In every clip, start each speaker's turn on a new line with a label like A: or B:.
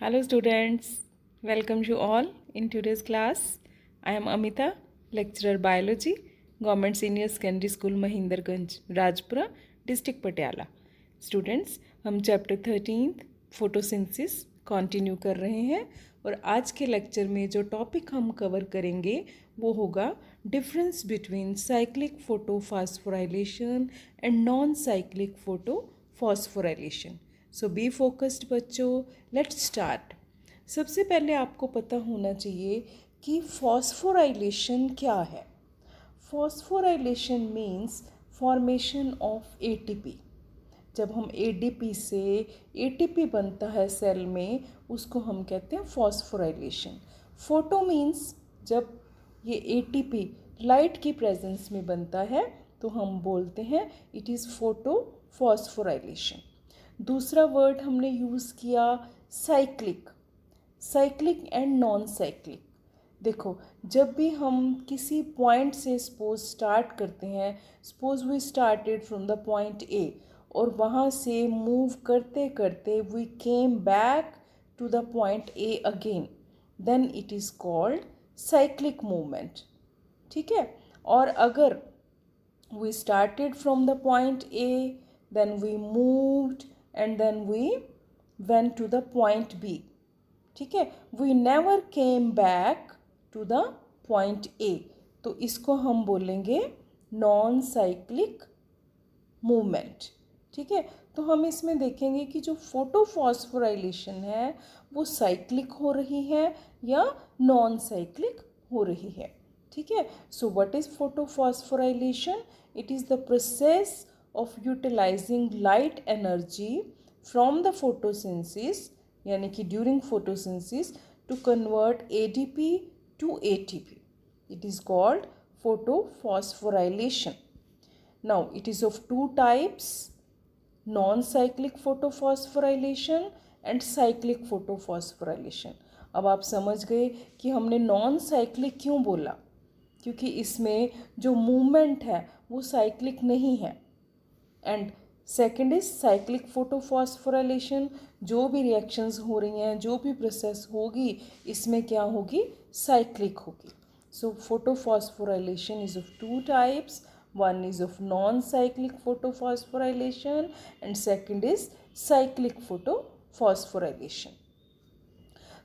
A: Hello students, welcome you all in today's class. I am Amita, lecturer biology, Government Senior Secondary School Mahinderganj, Rajpura, District Patiala. Students, हम chapter 13 photosynthesis continue कर रहे हैं और आज के lecture में जो टॉपिक हम कवर करेंगे वो होगा difference between cyclic photophosphorylation and non cyclic photophosphorylation. So be focused बच्चों, लेट्स स्टार्ट. सबसे पहले आपको पता होना चाहिए कि फॉस्फोराइलेशन क्या है. Phosphorylation means formation of ATP. जब हम एडीपी से एटीपी बनता है सेल में, उसको हम कहते हैं फॉस्फोराइलेशन. फोटो मीन्स जब ये एटीपी लाइट की प्रेजेंस में बनता है तो हम बोलते हैं इट इज़ फोटो फॉस्फोराइलेशन. दूसरा वर्ड हमने यूज़ किया cyclic. Cyclic and non cyclic. देखो, जब भी हम किसी पॉइंट से सपोज स्टार्ट करते हैं, suppose we started from the point A और वहाँ से मूव करते करते we came back to the point A again, then it is called cyclic movement. ठीक है. और अगर we started from the point A, then we moved and then we went to the point B. ठीक है. We never came back to the point A. तो इसको हम बोलेंगे नॉन साइक्लिक मूवमेंट. ठीक है. तो हम इसमें देखेंगे कि जो फोटोफॉस्फोराइलेशन है वो साइक्लिक हो रही है या नॉन साइक्लिक हो रही है. ठीक है. So what is photophosphorylation? It is the process of utilizing light energy from the photosynthesis, यानी कि during photosynthesis, to convert ADP to ATP. It is called photophosphorylation. Now it is of two types, non-cyclic photophosphorylation and cyclic photophosphorylation. अब आप समझ गए कि हमने non cyclic क्यों बोला, क्योंकि इसमें जो मूवमेंट है वो साइक्लिक नहीं है. And second is cyclic photophosphorylation. जो भी रिएक्शंस हो रही हैं, जो भी प्रोसेस होगी, इसमें क्या होगी? साइक्लिक होगी. So photophosphorylation is of two types. One is of non-cyclic photophosphorylation and second is cyclic photophosphorylation.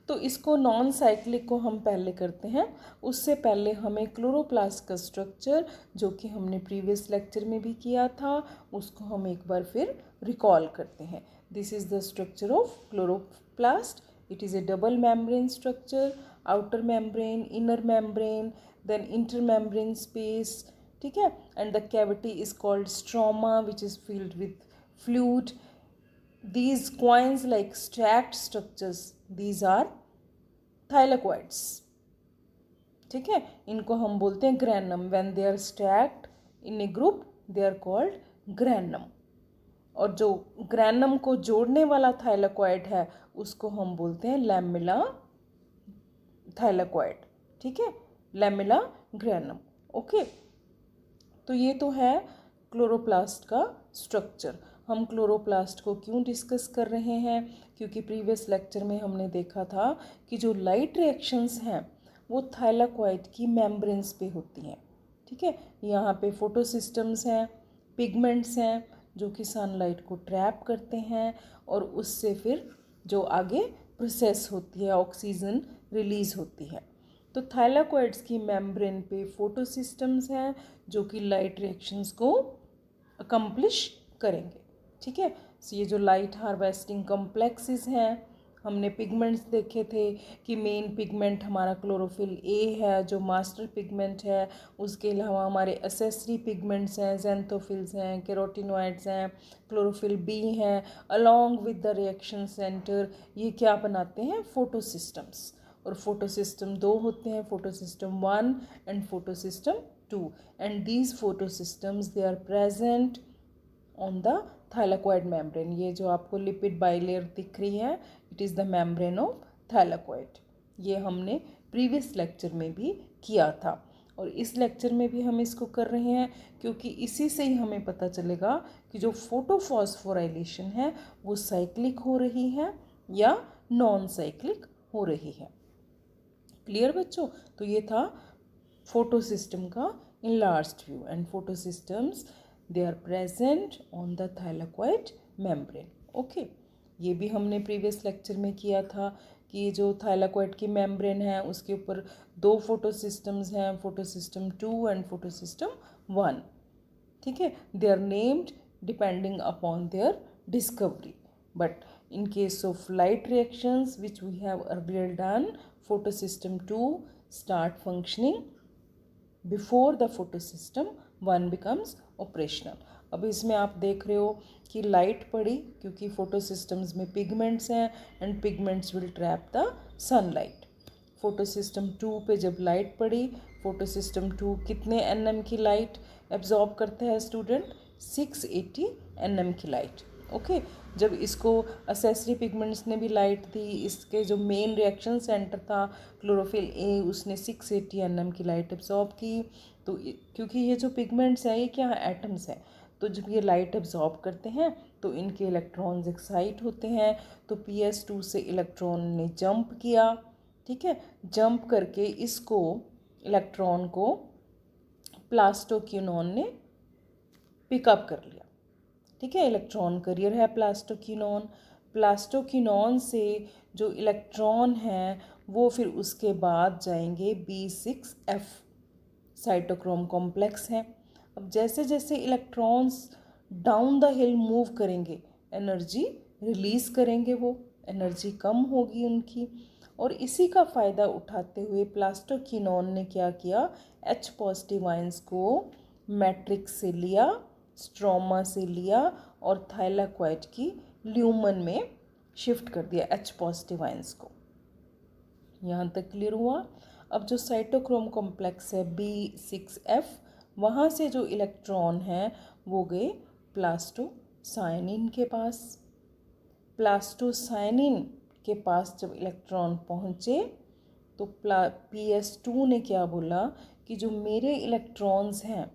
A: तो इसको नॉन साइक्लिक को हम पहले करते हैं. उससे पहले हमें क्लोरोप्लास्ट का स्ट्रक्चर, जो कि हमने प्रीवियस लेक्चर में भी किया था, उसको हम एक बार फिर रिकॉल करते हैं. This is the structure of chloroplast. It is a double membrane structure. Outer membrane, inner membrane, then inter membrane space. ठीक है. And the cavity is called stroma which is filled with fluid. These coins like stacked structures, these are thylakoids. ठीक है. इनको हम बोलते हैं granum. When they are stacked in a group, they are called granum. और जो granum को जोड़ने वाला थाइलाकोइड है उसको हम बोलते हैं लैमेला थाइलाकोइड. ठीक है. Lamella granum. ओके. तो ये तो है क्लोरोप्लास्ट का स्ट्रक्चर. हम क्लोरोप्लास्ट को क्यों डिस्कस कर रहे हैं? क्योंकि प्रीवियस लेक्चर में हमने देखा था कि जो लाइट रिएक्शंस हैं वो थाइलाकोइड की मेम्ब्रेन्स पे होती हैं. ठीक है. यहाँ पे फोटोसिस्टम्स हैं, पिगमेंट्स हैं जो कि सनलाइट को ट्रैप करते हैं और उससे फिर जो आगे प्रोसेस होती है, ऑक्सीजन रिलीज़ होती है. तो थाइलाकोइड्स की मेम्ब्रेन पे फोटोसिस्टम्स हैं जो कि लाइट रिएक्शंस को अकम्प्लिश करेंगे. ठीक है. सो ये जो लाइट हार्वेस्टिंग कॉम्प्लेक्सेस हैं, हमने पिगमेंट्स देखे थे कि मेन पिगमेंट हमारा क्लोरोफिल ए है जो मास्टर पिगमेंट है. उसके अलावा हमारे एसेसरी पिगमेंट्स हैं, जेंथोफिल्स हैं, कैरोटिनॉइड्स हैं, क्लोरोफिल बी हैं, along with the reaction centre. ये क्या बनाते हैं? फोटोसिस्टम्स. और फोटोसिस्टम दो होते हैं, photosystem 1 and photosystem 2. And these photosystems they are present on the thylakoid membrane. ये जो आपको लिपिड बाइलेयर दिख रही है, it is the membrane of thylakoid. ये हमने प्रीवियस लेक्चर में भी किया था और इस लेक्चर में भी हम इसको कर रहे हैं क्योंकि इसी से ही हमें पता चलेगा कि जो फोटोफॉस्फोराइलेशन है वो साइक्लिक हो रही है या नॉन साइक्लिक हो रही है। क्लियर बच्चों? तो ये था फोटोसिस्टम का enlarged view. And photosystems they are present on the thylakoid membrane. Okay, ये भी हमने प्रीवियस लेक्चर में किया था कि जो थाइलाकोइड की मेम्ब्रेन है उसके ऊपर दो फोटोसिस्टम्स हैं, फोटोसिस्टम 2 एंड फोटोसिस्टम 1। ठीक है, they are named depending upon their discovery, but in case of light reactions which we have earlier done, photosystem 2 start functioning before the photosystem 1 becomes operational। अब इसमें आप देख रहे हो कि लाइट पड़ी क्योंकि फोटोसिस्टम्स में पिगमेंट्स हैं and pigments will trap the sunlight. Photosystem 2 पे जब लाइट पड़ी, फोटोसिस्टम 2 कितने एनएम की लाइट एब्जॉर्ब करता है स्टूडेंट? 680 एनएम की लाइट। ओके, जब इसको असेसरी पिगमेंट्स ने भी लाइट दी, इसके जो मेन रिएक्शन सेंटर था क्लोरोफिल ए, उसने 680 एनएम की लाइट एब्जॉर्ब की। तो क्योंकि ये जो पिगमेंट्स हैं ये क्या एटम्स हैं, तो जब ये लाइट एब्जॉर्ब करते हैं तो इनके इलेक्ट्रॉन्स एक्साइट होते हैं। तो PS2 से इलेक्ट्रॉन ने जंप किया। ठीक है, जंप करके इसको इलेक्ट्रॉन को प्लास्टोक्यूनॉन ने पिकअप कर लिया। ठीक है, इलेक्ट्रॉन करियर है प्लास्टोक्यूनॉन। प्लास्टोक्यूनॉन से जो इलेक्ट्रॉन हैं वो फिर उसके बाद जाएंगे B6F, साइटोक्रोम कॉम्प्लेक्स है। अब जैसे जैसे electrons down the hill move करेंगे एनर्जी रिलीज़ करेंगे, वो एनर्जी कम होगी उनकी। और इसी का फ़ायदा उठाते हुए प्लास्टोक्यूनॉन ने क्या किया, H पॉजिटिव आयंस को मैट्रिक्स से लिया, स्ट्रोमा से लिया और थाइलाकोइड की ल्यूमन में शिफ्ट कर दिया H पॉजिटिव आयंस को। यहाँ तक क्लियर हुआ? अब जो साइटोक्रोम कॉम्प्लेक्स है B6F, वहाँ से जो इलेक्ट्रॉन हैं वो गए प्लास्टोसाइनिन के पास। प्लास्टोसाइनिन के पास जब इलेक्ट्रॉन पहुँचे तो PS2 ने क्या बोला कि जो मेरे इलेक्ट्रॉन्स हैं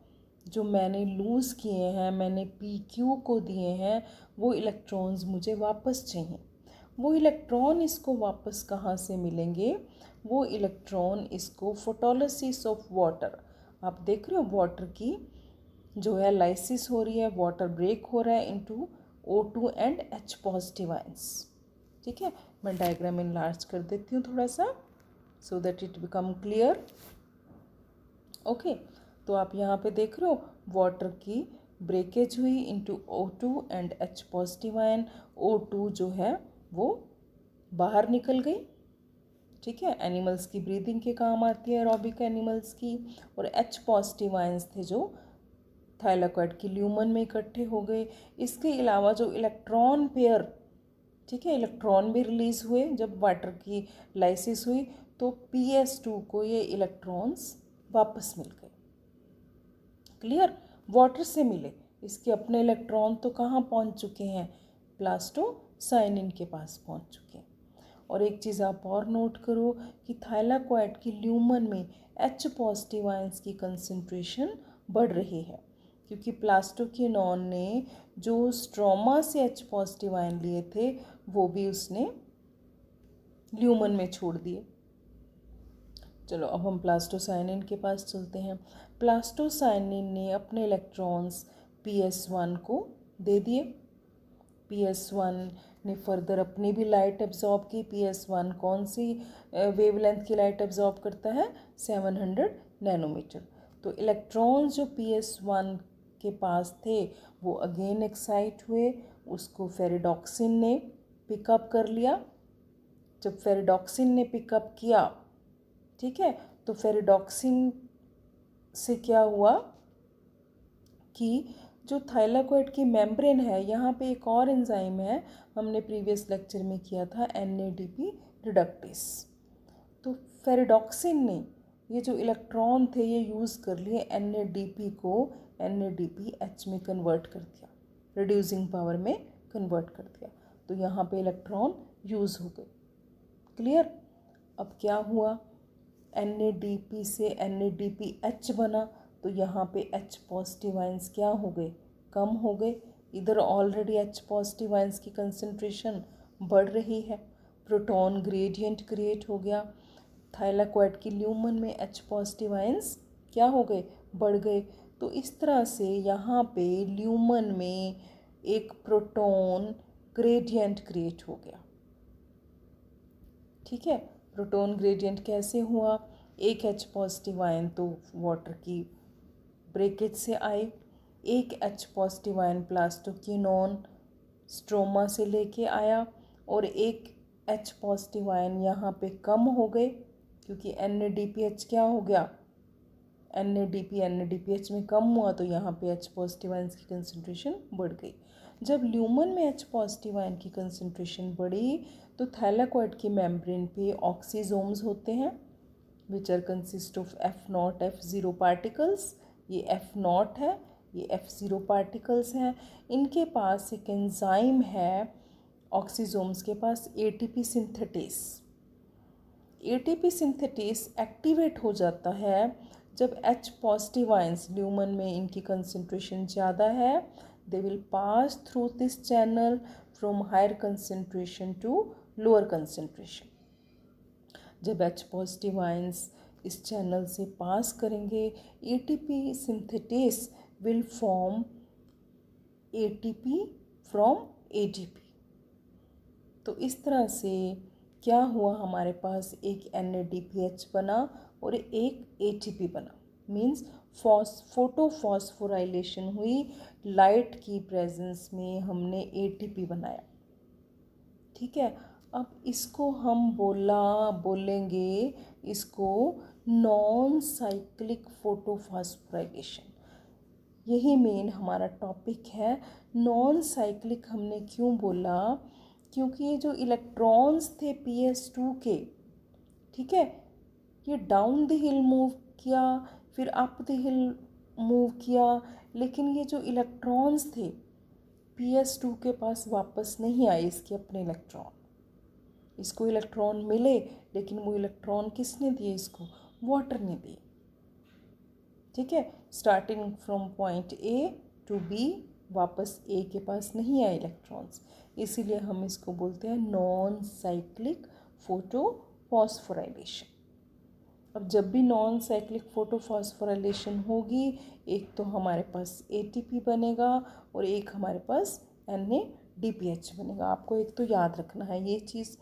A: जो मैंने लूज़ किए हैं, मैंने PQ को दिए हैं, वो इलेक्ट्रॉन्स मुझे वापस चाहिए। वो इलेक्ट्रॉन इसको वापस कहाँ से मिलेंगे? वो इलेक्ट्रॉन इसको फोटोलिसिस ऑफ वाटर, आप देख रहे हो वाटर की जो है लाइसिस हो रही है, वाटर ब्रेक हो रहा है into O2 and H positive ions. ठीक है, मैं डायग्राम इनलार्ज कर देती हूँ थोड़ा सा so that it become clear. Okay, तो आप यहाँ पे देख रहे हो वाटर की ब्रेकेज हुई into O2 and H positive ion. O2 जो है वो बाहर निकल गई। ठीक है, एनिमल्स की ब्रीदिंग के काम आती है, एरोबिक एनिमल्स की। और H पॉजिटिव आयंस थे जो थाइलाकोइड की ल्यूमन में इकट्ठे हो गए। इसके अलावा जो इलेक्ट्रॉन पेयर, ठीक है, इलेक्ट्रॉन भी रिलीज़ हुए जब वाटर की लाइसिस हुई, तो PS2 को ये इलेक्ट्रॉन्स वापस मिल गए। क्लियर? वाटर से मिले, इसके अपने इलेक्ट्रॉन तो कहाँ पहुँच चुके हैं? प्लास्टोसाइनिन के पास पहुँच चुके हैं। और एक चीज़ आप और नोट करो कि थाइलाकोइड की ल्यूमन में H पॉजिटिव आयंस की कंसंट्रेशन बढ़ रही है क्योंकि प्लास्टोक्यूनॉन ने जो स्ट्रोमा से H पॉजिटिव आयन लिए थे वो भी उसने ल्यूमन में छोड़ दिए। चलो अब हम प्लास्टोसाइनिन के पास चलते हैं। प्लास्टोसाइनिन ने अपने इलेक्ट्रॉन्स PS1 को दे दिए। PS1 ने फर्दर अपनी भी लाइट एब्जॉर्ब की। PS1 कौन सी वेवलेंथ की लाइट एब्जॉर्ब करता है? 700 नैनोमीटर। तो इलेक्ट्रॉन्स जो PS1 के पास थे वो अगेन एक्साइट हुए, उसको फेरिडॉक्सिन ने पिकअप कर लिया। जब फेरिडॉक्सिन ने पिकअप किया, ठीक है, तो फेरिडॉक्सिन से क्या हुआ कि जो थाइलाकोइड की मेम्ब्रेन है, यहाँ पे एक और एंजाइम है, हमने प्रीवियस लेक्चर में किया था NADP रिडक्टेस। तो फेरिडॉक्सिन ने ये जो इलेक्ट्रॉन थे ये यूज़ कर लिए, NADP को NADPH में कन्वर्ट कर दिया, रिड्यूसिंग पावर में कन्वर्ट कर दिया। तो यहाँ पे इलेक्ट्रॉन यूज़ हो गए। क्लियर? अब क्या हुआ, NADP से NADPH बना, तो यहाँ पे H पॉजिटिव आयंस क्या हो गए? कम हो गए। इधर ऑलरेडी H पॉजिटिव आयंस की कंसंट्रेशन बढ़ रही है। प्रोटॉन ग्रेडियंट क्रिएट हो गया। थाइलाकोइड की ल्यूमन में H पॉजिटिव आयंस क्या हो गए, बढ़ गए। तो इस तरह से यहाँ पे ल्यूमन में एक प्रोटॉन ग्रेडियंट क्रिएट हो गया। ठीक है, प्रोटॉन ग्रेडियंट कैसे हुआ, एक H पॉजिटिव आयन तो वाटर की ब्रेकेज से आए, एक H positive ion plastoquinone stroma से लेके आया, और एक H पॉजिटिव आयन यहाँ पे कम हो गए क्योंकि NADPH क्या हो गया, NADPH में कम हुआ तो यहाँ पे H पॉजिटिव आयन की कंसंट्रेशन बढ़ गई। जब ल्यूमन में H पॉजिटिव आयन की कंसंट्रेशन बढ़ी तो थाइलाकोइड की मेम्ब्रेन पे ऑक्सीजोम्स होते हैं which are consist of F0 F0 particles. ये F0 है, ये F0 पार्टिकल्स हैं। इनके पास एक एंजाइम है ऑक्सीजोम्स के पास, ATP synthetase. ATP synthetase activate हो जाता है जब H पॉजिटिव आयंस ल्यूमन में इनकी कंसंट्रेशन ज़्यादा है, they will pass through this channel from higher concentration to lower concentration. जब H पॉजिटिव आयंस इस चैनल से पास करेंगे, ATP synthetase will form ATP from ADP। तो इस तरह से क्या हुआ, हमारे पास एक NADPH बना और एक ATP बना, मीन्स फोटोफॉस्फोराइलेशन हुई, लाइट की प्रेजेंस में हमने ATP बनाया। ठीक है, अब इसको हम बोलेंगे इसको नॉन साइक्लिक फोटोफॉस्फोराइलेशन। यही मेन हमारा टॉपिक है। नॉन साइक्लिक हमने क्यों बोला, क्योंकि ये जो इलेक्ट्रॉन्स थे PS2 के, ठीक है, ये डाउन द हिल मूव किया, फिर अप द हिल मूव किया, लेकिन ये जो इलेक्ट्रॉन्स थे PS2 के पास वापस नहीं आए इसके अपने इलेक्ट्रॉन। इसको इलेक्ट्रॉन मिले लेकिन वो इलेक्ट्रॉन किसने दिए, इसको वाटर ने दिए। ठीक है, starting from point A to B, वापस A के पास नहीं आए इलेक्ट्रॉन्स, इसीलिए हम इसको बोलते हैं नॉन साइक्लिक फोटोफॉस्फोराइलेशन। अब जब भी नॉन साइक्लिक फोटोफॉस्फोराइलेशन होगी, एक तो हमारे पास ATP बनेगा और एक हमारे पास NADPH बनेगा। आपको एक तो याद रखना है ये चीज़।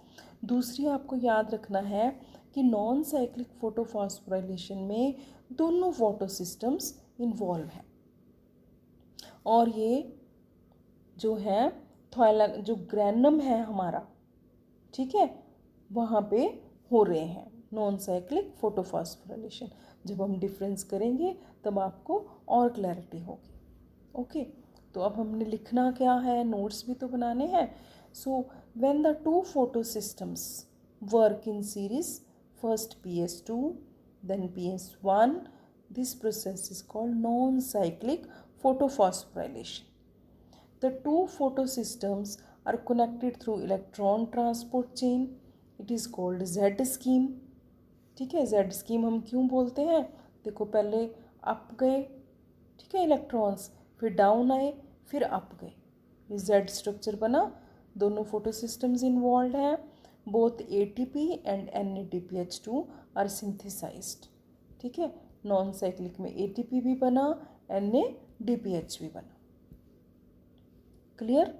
A: दूसरी आपको याद रखना है कि नॉन साइक्लिक फोटोफॉस्फोराइलेशन में दोनों फोटो सिस्टम्स इन्वॉल्व हैं, और ये जो है जो ग्रैनम है हमारा, ठीक है, वहाँ पे हो रहे हैं नॉन साइक्लिक फोटोफॉस्फोराइलेशन। जब हम डिफरेंस करेंगे तब आपको और क्लैरिटी होगी। ओके, तो अब हमने लिखना क्या है, नोट्स भी तो बनाने हैं। So when the two photo systems work in series, first PS2 then PS1, this process is called non-cyclic photophosphorylation. The two photosystems are connected through electron transport chain. It is called Z scheme. ठीक है, Z scheme हम क्यों बोलते हैं, देखो पहले up गए, ठीक है, इलेक्ट्रॉन्स, फिर डाउन आए, फिर अप गए, ये Z स्ट्रक्चर बना। दोनों फोटोसिस्टम्स इन्वॉल्व हैं, both ATP and NADPH2 are synthesized. ठीक है, नॉन साइक्लिक में ATP भी बना, NADPH भी बना। क्लियर।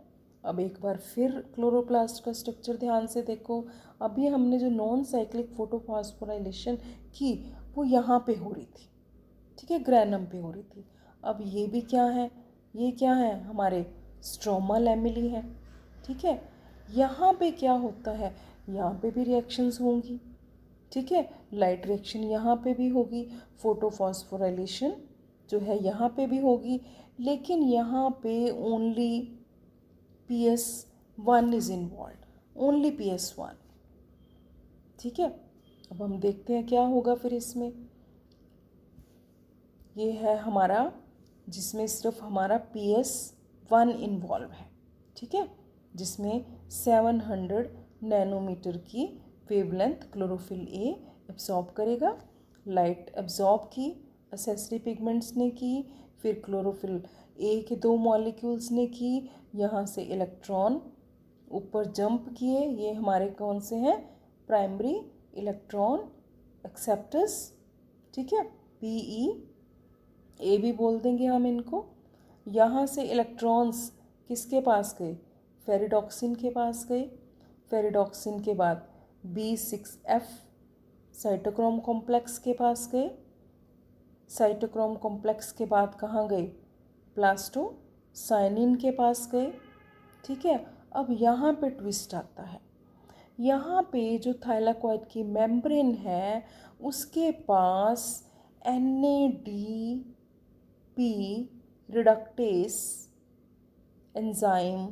A: अब एक बार फिर क्लोरोप्लास्ट का स्ट्रक्चर ध्यान से देखो। अभी हमने जो नॉन साइक्लिक फोटोफॉस्फोराइलेशन की वो यहाँ पे हो रही थी, ठीक है, ग्रैनम पे हो रही थी। अब ये भी क्या है, ये क्या है, हमारे स्ट्रोमा लैमेली है। ठीक है, यहाँ पे क्या होता है, यहाँ पे भी रिएक्शंस होंगी, ठीक है, लाइट रिएक्शन यहाँ पे भी होगी, फोटोफॉस्फोराइलेशन जो है यहाँ पे भी होगी, लेकिन यहाँ पे only PS1 is involve, only PS1। ठीक है, अब हम देखते हैं क्या होगा फिर इसमें। ये है हमारा जिसमें सिर्फ हमारा PS1 इन्वॉल्व है, ठीक है, जिसमें 700 नैनोमीटर की वेवलेंथ क्लोरोफिल A एब्जॉर्ब करेगा। लाइट एब्जॉर्ब की एसेसरी पिगमेंट्स ने की, फिर क्लोरोफिल A के 2 मॉलिक्यूल्स ने की, यहाँ से इलेक्ट्रॉन ऊपर जंप किए, ये हमारे कौन से हैं, प्राइमरी इलेक्ट्रॉन एक्सेप्टर्स, ठीक है, PE ए भी बोल देंगे हम इनको। यहाँ से इलेक्ट्रॉन्स किसके पास गए, फेरिडॉक्सिन के पास गए। फेरिडॉक्सिन के बाद B6F साइटोक्रोम कॉम्प्लेक्स के पास गए। साइटोक्रोम कॉम्प्लेक्स के बाद कहाँ गए, प्लास्टोसाइनिन के पास गए, ठीक है। अब यहाँ पे ट्विस्ट आता है, यहाँ पे जो थाइलाकॉइड की मेम्ब्रेन है उसके पास NADP रिडक्टेस एंजाइम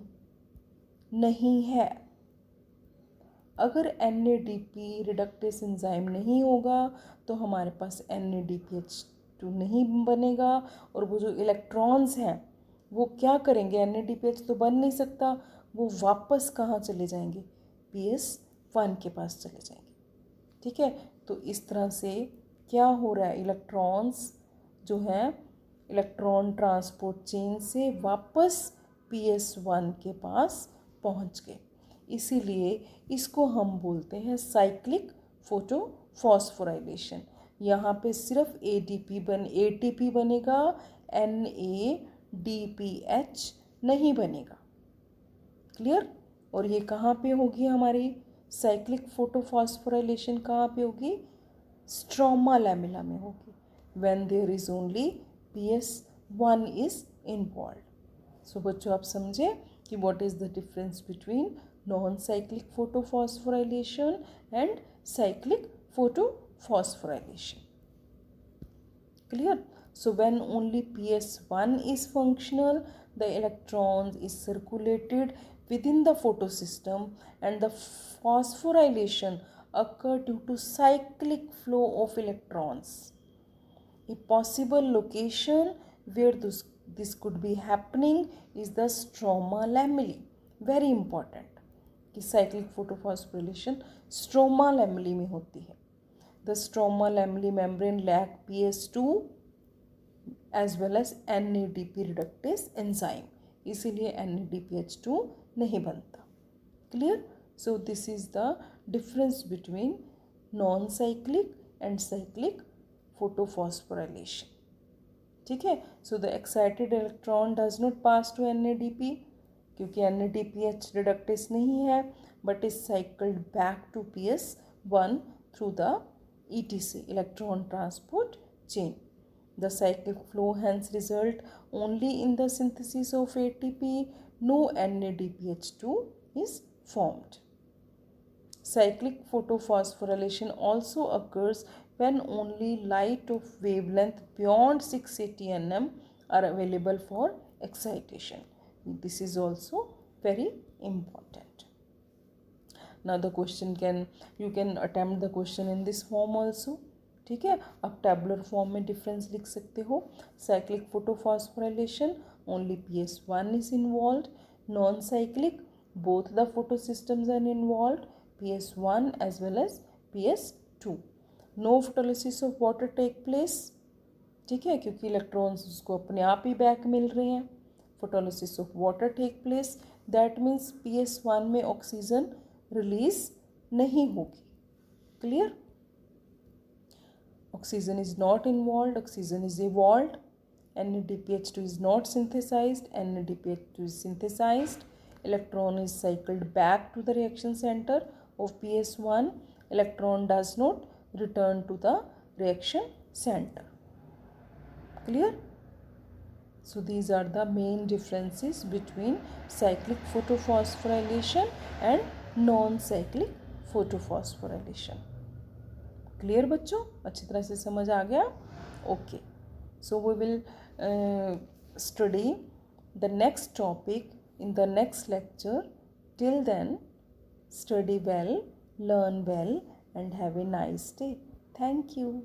A: नहीं है। अगर NADP रिडक्टेस एंजाइम नहीं होगा तो हमारे पास NADPH2 नहीं बनेगा, और वो जो इलेक्ट्रॉन्स हैं वो क्या करेंगे, NADPH तो बन नहीं सकता, वो वापस कहाँ चले जाएंगे, PS1 के पास चले जाएंगे, ठीक है। तो इस तरह से क्या हो रहा है, इलेक्ट्रॉन्स जो हैं इलेक्ट्रॉन ट्रांसपोर्ट चेन से वापस PS1 के पास पहुंच गए। इसीलिए इसको हम बोलते हैं साइक्लिक फोटोफॉस्फोराइलेशन। यहाँ पे सिर्फ ATP बनेगा, NADPH नहीं बनेगा, क्लियर। और ये कहाँ पे होगी हमारी साइक्लिक फोटोफॉस्फोराइलेशन, कहाँ पे होगी, स्ट्रोमा लैमेला में होगी, when there is only PS1 is involve. So बच्चों आप समझे कि what is the difference between non cyclic photophosphorylation and cyclic photophosphorylation, clear. So when only PS1 is functional, the electrons is circulated within the photosystem, and the phosphorylation occur due to cyclic flow of electrons. A possible location where this could be happening is the stroma lamellae. Very important कि cyclic photosphorylation stroma lamellae में होती है. The stroma lamellae membrane lack PS2 as well as NADP reductase enzyme. इसीलिए NADPH2 नहीं बनता. Clear? So this is the difference between non-cyclic and cyclic photophosphorylation. ठीक है. So the excited electron does not pass to NADP क्योंकि NADPH reductase नहीं है, but is cycled back to PS1 through the ETC electron transport chain. The cyclic flow hence result only in the synthesis of ATP. No NADPH2 is formed. Cyclic photophosphorylation also occurs when only light of wavelength beyond 680 nm are available for excitation. This is also very important. Now the question you can attempt the question in this form also. ठीक है. आप tabular form में difference लिख सकते हो. Cyclic photophosphorylation only PS1 is involved. Non-cyclic both the photosystems are involved, PS1 as well as PS2. No photolysis of water take place. ठीक है, क्योंकि इलेक्ट्रॉन्स उसको अपने आप ही बैक मिल रहे हैं. Photolysis of water take place, that means PS1 में oxygen release नहीं होगी. Clear. Oxygen is not involved, oxygen is evolved. NADPH2 is not synthesized, NADPH2 is synthesized. Electron is cycled back to the reaction center of PS1. Electron does not return to the reaction center. Clear? So these are the main differences between cyclic photophosphorylation and non-cyclic photophosphorylation. Clear बच्चों, अच्छी तरह से समझ आ गया. Okay, so we will study the next topic in the next lecture. Till then, study well, learn well, and have a nice day. Thank you.